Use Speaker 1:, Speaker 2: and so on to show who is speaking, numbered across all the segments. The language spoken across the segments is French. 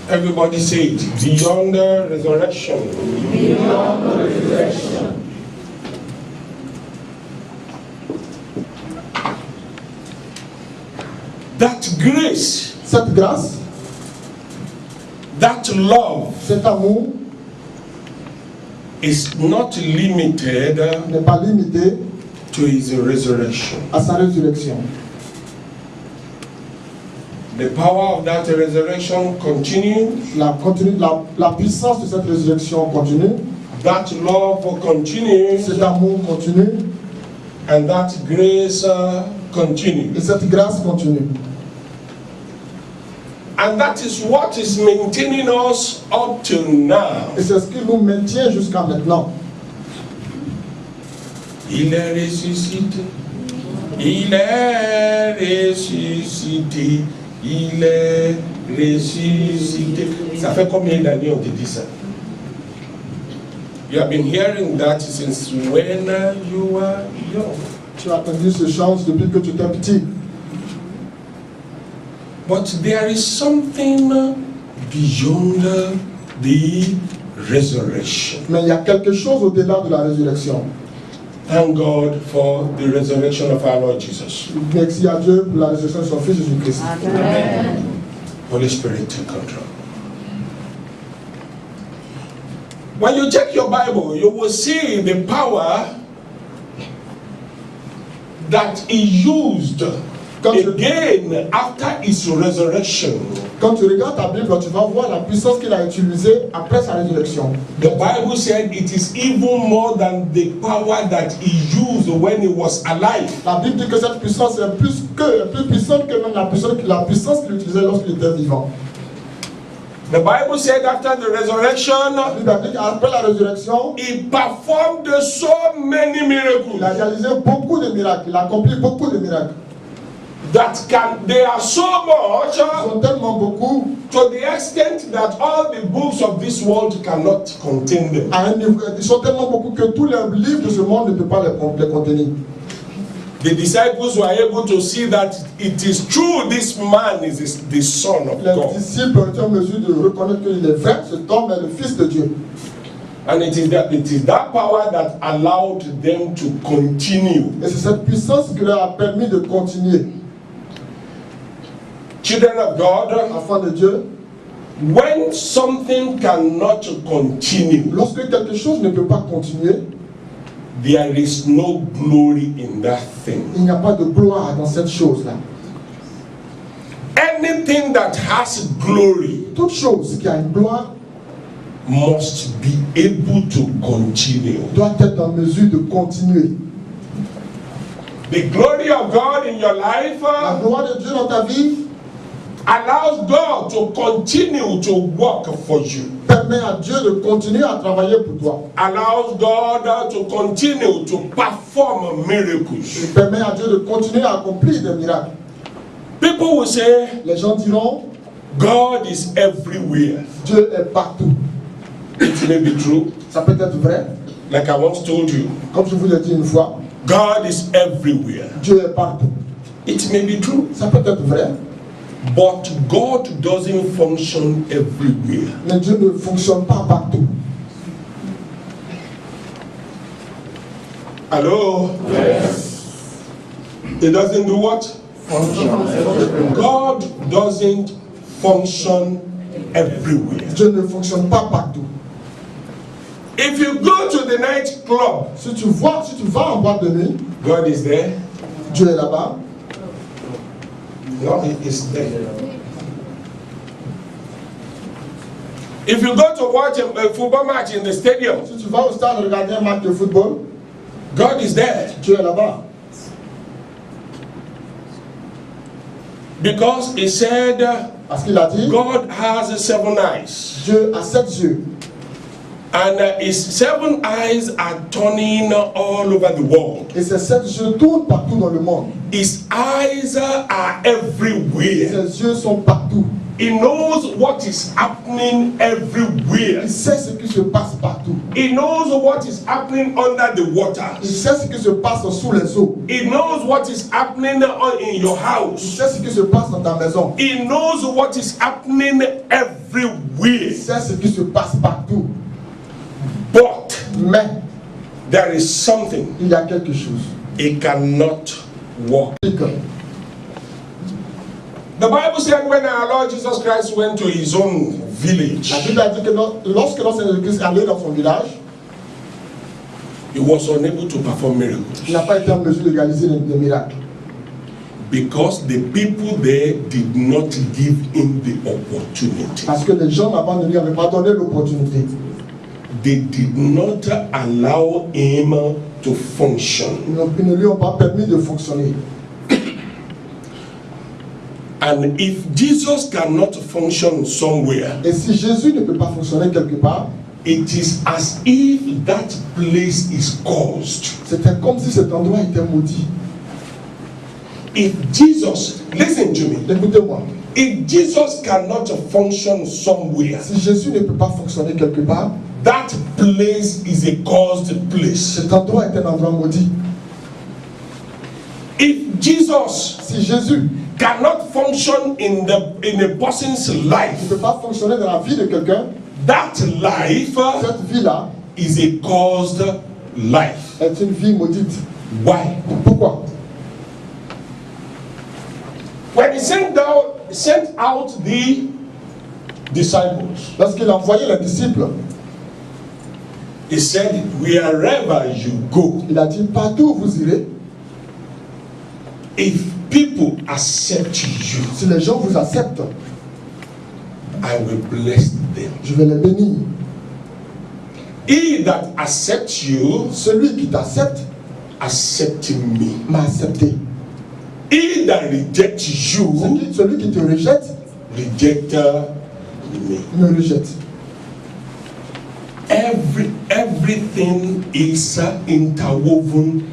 Speaker 1: Everybody say it. Beyond the resurrection.
Speaker 2: Beyond the resurrection.
Speaker 1: That grace,
Speaker 3: Cette grâce,
Speaker 1: that love
Speaker 3: cet amour
Speaker 1: is not limited
Speaker 3: n'est pas limité
Speaker 1: to his resurrection.
Speaker 3: à sa résurrection.
Speaker 1: The power of that resurrection continues.
Speaker 3: La puissance de cette résurrection continue.
Speaker 1: That love continues.
Speaker 3: Cet amour continue.
Speaker 1: And that grace
Speaker 3: Et
Speaker 1: continues.
Speaker 3: cette grâce continue.
Speaker 1: And that is what is maintaining us up till now.
Speaker 3: Et c'est ce qui nous maintient jusqu'à maintenant.
Speaker 1: Il est ressuscité. Il est ressuscité. Il est ressuscité. Ça fait combien d'années on te dit ça? You have been hearing that since when you were young.
Speaker 3: Tu as entendu ce chant depuis que tu étais petit.
Speaker 1: But there is something beyond the resurrection.
Speaker 3: Mais il y a quelque chose au-delà de la résurrection.
Speaker 1: Thank God for the resurrection of our Lord Jesus.
Speaker 3: Merci à Dieu pour la résurrection de son Fils Jésus-Christ.
Speaker 2: Amen.
Speaker 1: Holy Spirit, take control. When you check your Bible, you will see the power that he used again after his resurrection.
Speaker 3: Quand tu regardes ta Bible, tu vas voir la puissance qu'il a utilisée après sa résurrection.
Speaker 1: The Bible said it is even more than the power that he used when he was alive.
Speaker 3: La Bible dit que cette puissance est plus puissante que même la puissance qu'il utilisait lorsqu'il était vivant.
Speaker 1: The Bible said after the resurrection,
Speaker 3: La Bible a dit qu'après la résurrection,
Speaker 1: he performed so many miracles.
Speaker 3: il a réalisé beaucoup de miracles, il a accompli beaucoup de miracles.
Speaker 1: They are so much
Speaker 3: Ils sont tellement beaucoup,
Speaker 1: to the extent that all the books of this world cannot contain them.
Speaker 3: à un niveau, ils sont tellement beaucoup que tous les livres de ce monde ne peuvent pas les contenir.
Speaker 1: The disciples were able to see that it is true this man is the Son of
Speaker 3: Les
Speaker 1: God.
Speaker 3: disciples ont été en mesure de reconnaître qu'il est vrai, cet homme est le Fils de Dieu.
Speaker 1: And it is that power that allowed them to continue.
Speaker 3: Et c'est cette puissance qui leur a permis de continuer.
Speaker 1: Children of God,
Speaker 3: Enfants de Dieu,
Speaker 1: when something cannot continue,
Speaker 3: lorsque quelque chose ne peut pas continuer,
Speaker 1: there is no glory in that thing.
Speaker 3: il n'y a pas de gloire dans cette chose-là.
Speaker 1: Anything that has glory
Speaker 3: Toute chose qui a une gloire
Speaker 1: must be able to continue.
Speaker 3: doit être en mesure de continuer.
Speaker 1: The glory of God in your life
Speaker 3: La gloire de Dieu dans ta vie
Speaker 1: allows God to continue to work for you.
Speaker 3: permet à Dieu de continuer à travailler pour toi.
Speaker 1: Allows God to continue to perform
Speaker 3: Il
Speaker 1: miracles.
Speaker 3: permet à Dieu de continuer à accomplir des miracles.
Speaker 1: People will say,
Speaker 3: Les gens diront,
Speaker 1: God is everywhere.
Speaker 3: Dieu est partout.
Speaker 1: It may be true,
Speaker 3: Ça peut être vrai,
Speaker 1: like I once told you.
Speaker 3: comme je vous l'ai dit une fois,
Speaker 1: God is everywhere.
Speaker 3: Dieu est partout.
Speaker 1: It may be true,
Speaker 3: Ça peut être vrai,
Speaker 1: but God doesn't function everywhere.
Speaker 3: mais Dieu ne fonctionne pas partout.
Speaker 1: Hello?
Speaker 2: Yes.
Speaker 1: It doesn't do what? God doesn't function everywhere.
Speaker 3: Dieu ne fonctionne pas partout.
Speaker 1: If you go to the night club,
Speaker 3: Si tu vas en boîte de nuit,
Speaker 1: God is there.
Speaker 3: Dieu est là-bas.
Speaker 1: No, He is there. If you go to watch a football match in the stadium,
Speaker 3: Si tu vas au stade regarder un match de football,
Speaker 1: God is there.
Speaker 3: Dieu est là-bas.
Speaker 1: Because He said,
Speaker 3: Parce qu'il a dit,
Speaker 1: God has 7 eyes.
Speaker 3: Dieu a 7 yeux.
Speaker 1: And His 7 eyes are turning all over the world.
Speaker 3: Et ces 7 yeux tournent partout dans le monde.
Speaker 1: His eyes are everywhere.
Speaker 3: Ses yeux sont partout.
Speaker 1: He knows what is happening everywhere.
Speaker 3: Il sait ce qui se passe partout.
Speaker 1: He knows what is happening under the
Speaker 3: Il
Speaker 1: waters.
Speaker 3: sait ce qui se passe sous les eaux.
Speaker 1: He knows what is happening in your
Speaker 3: Il
Speaker 1: house.
Speaker 3: sait ce qui se passe dans ta maison.
Speaker 1: He knows what is happening
Speaker 3: Il
Speaker 1: everywhere.
Speaker 3: sait ce qui se passe partout.
Speaker 1: But
Speaker 3: Mais
Speaker 1: there is something
Speaker 3: il y a quelque chose.
Speaker 1: he cannot walk. The Bible said when our Lord Jesus Christ went to his own village,
Speaker 3: La Bible a dit que lorsque notre Seigneur Jésus-Christ est allé dans son village,
Speaker 1: he was unable to perform
Speaker 3: il
Speaker 1: miracles
Speaker 3: n'a pas été en mesure de réaliser des miracles.
Speaker 1: because the people there did not give him the opportunity.
Speaker 3: Parce que les gens là-bas ne lui avaient pas donné l'opportunité.
Speaker 1: They did not allow him to function.
Speaker 3: Ils ne lui ont pas permis de fonctionner.
Speaker 1: And if Jesus cannot function somewhere,
Speaker 3: Et si Jésus ne peut pas fonctionner quelque part,
Speaker 1: it is as if that place is cursed.
Speaker 3: c'était comme si cet endroit était maudit.
Speaker 1: If Jesus, listen to me,
Speaker 3: Écoutez-moi,
Speaker 1: if Jesus cannot function somewhere,
Speaker 3: si Jésus ne peut pas fonctionner quelque part,
Speaker 1: that place is a cursed place.
Speaker 3: cet endroit est un endroit maudit.
Speaker 1: If Jesus
Speaker 3: Si Jésus
Speaker 1: cannot function in a person's
Speaker 3: ne
Speaker 1: life,
Speaker 3: peut pas fonctionner dans la vie de quelqu'un,
Speaker 1: that life
Speaker 3: cette vie-là
Speaker 1: is a cursed life.
Speaker 3: est une vie maudite.
Speaker 1: Why?
Speaker 3: Pourquoi?
Speaker 1: When he sent out the disciples,
Speaker 3: Lorsqu'il a envoyé les disciples,
Speaker 1: he said, wherever you go,
Speaker 3: il a dit, partout où vous irez,
Speaker 1: if people accept you,
Speaker 3: si les gens vous acceptent,
Speaker 1: I will bless them.
Speaker 3: je vais les bénir.
Speaker 1: He that accepts you,
Speaker 3: Celui qui t'accepte
Speaker 1: accept me.
Speaker 3: m'a accepté.
Speaker 1: He that rejects you,
Speaker 3: Celui qui te rejette
Speaker 1: reject me.
Speaker 3: me rejette.
Speaker 1: Everything is interwoven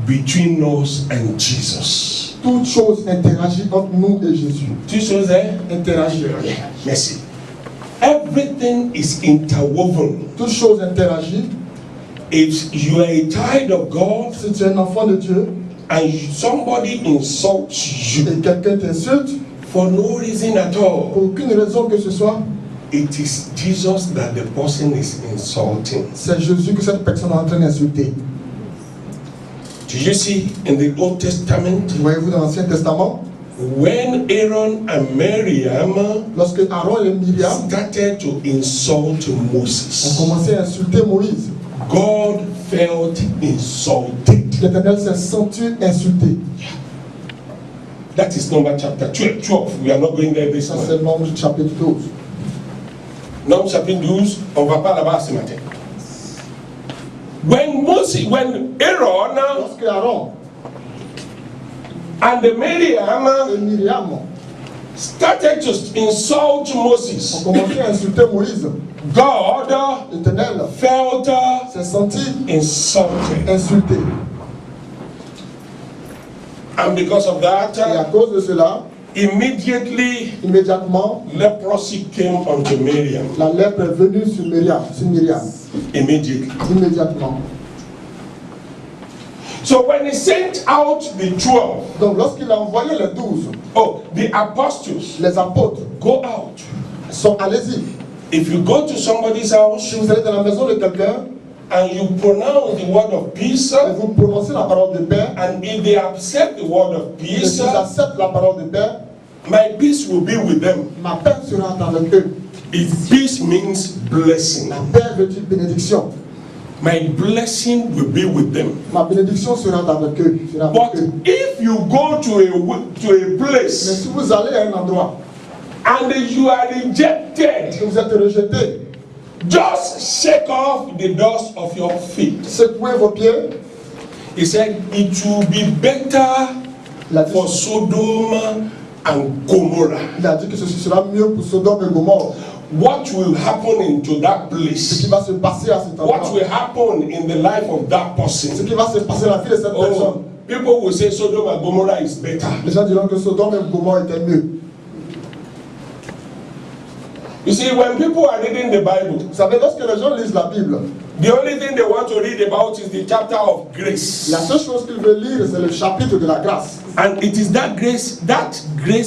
Speaker 1: between us and Jesus.
Speaker 3: Toute chose interagit entre nous et Jésus.
Speaker 1: Two choses, eh?
Speaker 3: Interagit.
Speaker 1: Merci. Everything is interwoven.
Speaker 3: Toute chose interagit.
Speaker 1: If you are a child of God
Speaker 3: Si tu es un enfant de Dieu
Speaker 1: and somebody insults you
Speaker 3: et quelqu'un t'insulte,
Speaker 1: for no reason at all,
Speaker 3: pour aucune raison que ce soit,
Speaker 1: it is Jesus that the person is insulting.
Speaker 3: c'est Jésus que cette personne est en train d'insulter.
Speaker 1: Do you see in the Old Testament
Speaker 3: Voyez-vous dans l'Ancien Testament,
Speaker 1: when Aaron and Miriam
Speaker 3: lorsque Aaron et Myriam
Speaker 1: started to insult
Speaker 3: ont
Speaker 1: Moses,
Speaker 3: commencé à insulter Moïse,
Speaker 1: God felt insulted.
Speaker 3: l'Éternel s'est senti insulté.
Speaker 1: That is Numbers chapter 12. We are not going there this
Speaker 3: Ça
Speaker 1: morning.
Speaker 3: c'est Nombre chapitre 12.
Speaker 1: Numbers chapitre 12, on va pas là-bas ce matin. When Aaron
Speaker 3: Lorsque Aaron
Speaker 1: and Miriam
Speaker 3: et Myriam
Speaker 1: started to insult
Speaker 3: ont
Speaker 1: Moses,
Speaker 3: commencé à insulter Moïse,
Speaker 1: God
Speaker 3: l'Éternel
Speaker 1: felt
Speaker 3: s'est senti
Speaker 1: insulted.
Speaker 3: insulté.
Speaker 1: And because of
Speaker 3: Et à
Speaker 1: that,
Speaker 3: cause de cela,
Speaker 1: immediately
Speaker 3: immédiatement,
Speaker 1: leprosy came unto Miriam.
Speaker 3: la lèpre est venue sur Myriam.
Speaker 1: Immediately.
Speaker 3: Immédiatement.
Speaker 1: So when he sent out the 12,
Speaker 3: Donc lorsqu'il a envoyé les 12,
Speaker 1: the apostles,
Speaker 3: les apôtres
Speaker 1: go out.
Speaker 3: sont allez-y.
Speaker 1: If you go to somebody's house
Speaker 3: Si vous allez dans la maison de quelqu'un
Speaker 1: and you pronounce the word of peace,
Speaker 3: et vous prononcez la parole de paix,
Speaker 1: and if they accept the word of
Speaker 3: et
Speaker 1: peace,
Speaker 3: s'ils acceptent la parole de paix,
Speaker 1: my peace will be with them.
Speaker 3: ma paix sera avec eux.
Speaker 1: If peace means blessing,
Speaker 3: La paix veut dire bénédiction.
Speaker 1: my blessing will be with them.
Speaker 3: Ma bénédiction sera avec eux. Sera avec
Speaker 1: But
Speaker 3: eux.
Speaker 1: if you go to a
Speaker 3: Mais
Speaker 1: place
Speaker 3: si vous allez à un endroit
Speaker 1: and you are rejected,
Speaker 3: et que vous êtes rejeté,
Speaker 1: just shake off the dust of your feet.
Speaker 3: secouez vos pieds.
Speaker 1: He said it will be better
Speaker 3: Il a dit,
Speaker 1: for Sodom and Gomorrah.
Speaker 3: il a dit que ceci sera mieux pour Sodome et Gomorrhe.
Speaker 1: What will happen into that
Speaker 3: Ce qui
Speaker 1: place?
Speaker 3: va se passer à cet
Speaker 1: What
Speaker 3: endroit.
Speaker 1: will happen in the life of that
Speaker 3: Ce
Speaker 1: person?
Speaker 3: qui va se passer dans la vie de cette personne.
Speaker 1: Oh, people will say Sodom and Gomorrah is better.
Speaker 3: Les gens diront que Sodome et Gomorre étaient mieux.
Speaker 1: You see, when people are reading the Bible,
Speaker 3: Vous savez, lorsque les gens lisent la Bible,
Speaker 1: the only thing they want to read about is the chapter of grace.
Speaker 3: la seule chose qu'ils veulent lire, c'est le chapitre de la grâce.
Speaker 1: And it is that grace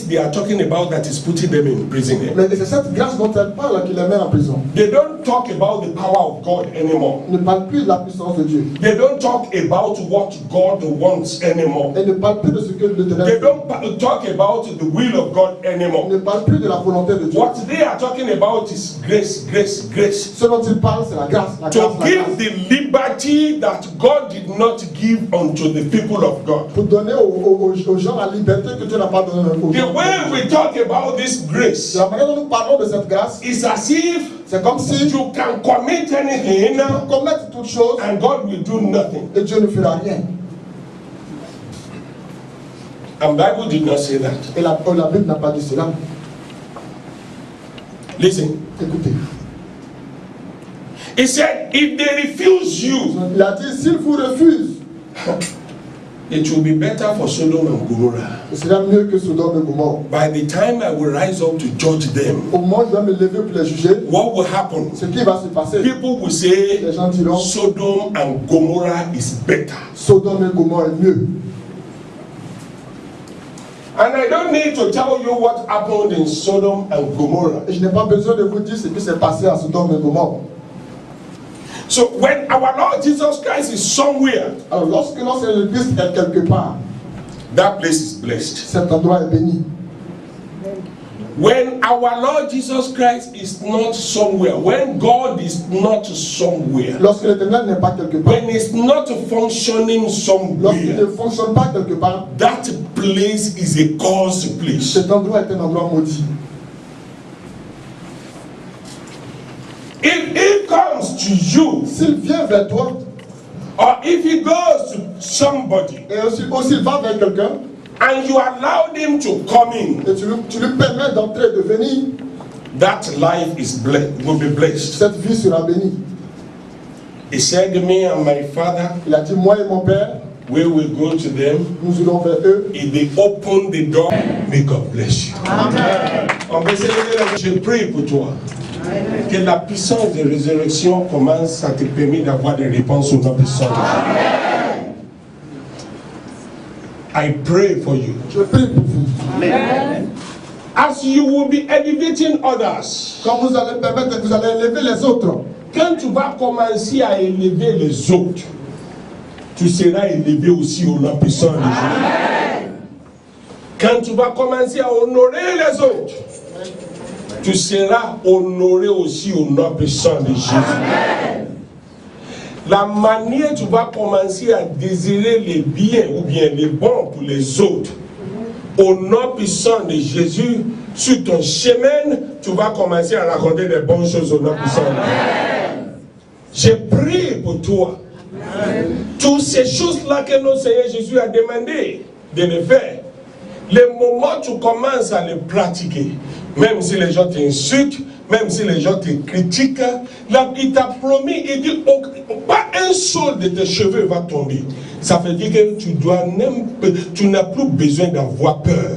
Speaker 1: they are talking about that is putting them in prison.
Speaker 3: Mais c'est cette grâce dont elle parle qui les met en prison.
Speaker 1: They don't talk about the power of God anymore.
Speaker 3: Ils ne parlent plus de la puissance de Dieu.
Speaker 1: They don't talk about what God wants anymore.
Speaker 3: Ils ne parlent plus de ce que
Speaker 1: They
Speaker 3: l'Éternel
Speaker 1: don't talk about the will of God
Speaker 3: Ils
Speaker 1: anymore.
Speaker 3: ne parlent plus de la volonté de Dieu.
Speaker 1: What they are talking about is grace, grace, grace.
Speaker 3: Ce dont ils parlent, c'est la grâce, la grâce,
Speaker 1: To
Speaker 3: la
Speaker 1: give
Speaker 3: grâce.
Speaker 1: the liberty that God did not give unto the people of God.
Speaker 3: Pour donner aux gens la liberté que Dieu n'a pas donnée aux
Speaker 1: The
Speaker 3: gens.
Speaker 1: way we talk about this grace
Speaker 3: La manière dont nous parlons de cette grâce,
Speaker 1: is as if
Speaker 3: c'est comme si
Speaker 1: you can commit anything
Speaker 3: tu commettes toutes choses
Speaker 1: and God will do nothing.
Speaker 3: et Dieu ne fera rien.
Speaker 1: And Bible did not say that.
Speaker 3: Et la Bible n'a pas dit cela.
Speaker 1: Listen.
Speaker 3: Écoutez.
Speaker 1: He said, if they refuse you,
Speaker 3: Il a dit, s'ils vous refusent,
Speaker 1: it will be better for Sodom and Gomorrah.
Speaker 3: ce sera mieux que Sodome et Gomorrhe.
Speaker 1: By the time I will rise up to judge them,
Speaker 3: Au moment où je vais me lever pour les juger,
Speaker 1: what will happen?
Speaker 3: ce qui va se passer,
Speaker 1: People will say,
Speaker 3: les gens diront,
Speaker 1: Sodom and Gomorrah is better.
Speaker 3: Sodome et Gomorrhe est mieux.
Speaker 1: And I don't need to tell you what happened in Sodom and Gomorrah.
Speaker 3: Et je n'ai pas besoin de vous dire ce qui s'est passé à Sodome et Gomorrhe.
Speaker 1: So when our Lord Jesus Christ is somewhere,
Speaker 3: Alors lorsque notre Christ est quelque part,
Speaker 1: that place is blessed.
Speaker 3: cet endroit est béni.
Speaker 1: When our Lord Jesus Christ is not somewhere, when God is not somewhere,
Speaker 3: Lorsque l'Éternel n'est pas quelque part,
Speaker 1: when it's not functioning
Speaker 3: lorsqu'il ne
Speaker 1: somewhere,
Speaker 3: fonctionne pas quelque part,
Speaker 1: that place is a cursed place.
Speaker 3: cet endroit est un endroit maudit.
Speaker 1: If he comes to you,
Speaker 3: S'il vient vers toi,
Speaker 1: or if he goes to somebody,
Speaker 3: et aussi il va vers quelqu'un,
Speaker 1: and you allow him to come in,
Speaker 3: et tu lui permets d'entrer, de venir,
Speaker 1: that life is blessed, will be blessed.
Speaker 3: cette vie sera bénie.
Speaker 1: He said to me and my father,
Speaker 3: Il a dit, moi et mon Père,
Speaker 1: we will go to them.
Speaker 3: nous irons vers eux.
Speaker 1: If they open the door, may God bless you.
Speaker 2: Amen.
Speaker 1: On va essayer de je prie pour toi. Que la puissance de résurrection commence à te permettre d'avoir des réponses aux noms puissants. I pray for you.
Speaker 3: Je prie pour vous.
Speaker 2: Amen.
Speaker 1: As you will be elevating others,
Speaker 3: Quand vous allez permettre que vous allez élever les autres,
Speaker 1: quand tu vas commencer à élever les autres, tu seras élevé aussi au nom puissant de Jésus. Quand tu vas commencer à honorer les autres, tu seras honoré aussi au nom puissant de Jésus. La manière tu vas commencer à désirer les biens ou bien les bons pour les autres, au nom puissant de Jésus, sur ton chemin, tu vas commencer à raconter des bonnes choses au nom puissant de Jésus. Je prie pour toi. Toutes ces choses-là que notre Seigneur Jésus a demandé de le faire, le moment où tu commences à les pratiquer, même si les gens t'insultent, même si les gens te critiquent, là, il t'a promis, il dit, oh, pas un seul de tes cheveux va tomber. Ça veut dire que tu n'as plus besoin d'avoir peur,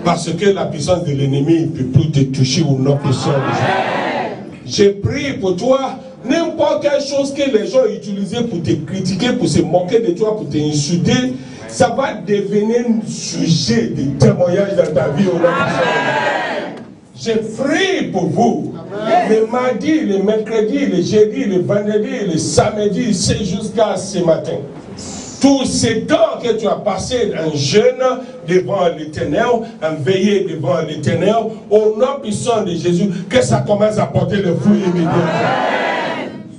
Speaker 1: parce que la puissance de l'ennemi ne peut plus te toucher au nom puissant de Jésus. Je prie pour toi. N'importe quelle chose que les gens utilisent pour te critiquer, pour se moquer de toi, pour t'insulter, ça va devenir un sujet de témoignage dans ta vie au nom de Jésus. Je prie pour vous. Le mardi, le mercredi, le jeudi, le vendredi, le samedi, c'est jusqu'à ce matin. Tout ce temps que tu as passé en jeûne devant l'Éternel, en veillée devant l'Éternel, au nom puissant de Jésus, que ça commence à porter le fruit immédiat.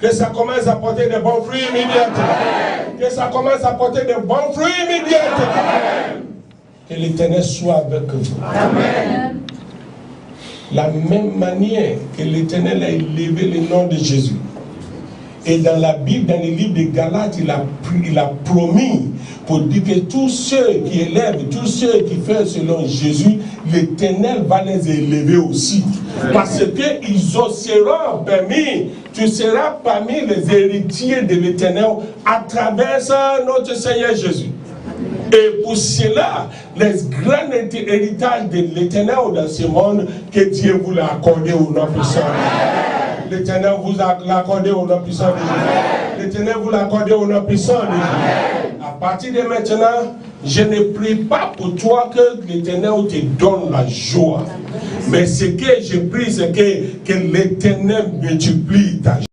Speaker 1: Que ça commence à porter de bons fruits immédiatement. Que ça commence à porter de bons fruits immédiatement. Que l'Éternel soit avec vous. Amen. La même manière que l'Éternel a élevé le nom de Jésus. Et dans la Bible, dans le livre de Galates, il a promis pour dire que tous ceux qui élèvent, tous ceux qui font selon Jésus, l'Éternel va les élever aussi. Parce qu'ils seront permis, tu seras parmi les héritiers de l'Éternel à travers notre Seigneur Jésus. Et pour cela, les grands héritages de l'Éternel dans ce monde, que Dieu vous l'a accordé au nom puissant. L'Éternel vous l'a accordé au nom puissant de Jésus. L'Éternel vous l'a accordé au nom puissant de Jésus. À partir de maintenant, je ne prie pas pour toi que l'Éternel te donne la joie. Mais ce que je prie, c'est que l'Éternel multiplie ta joie.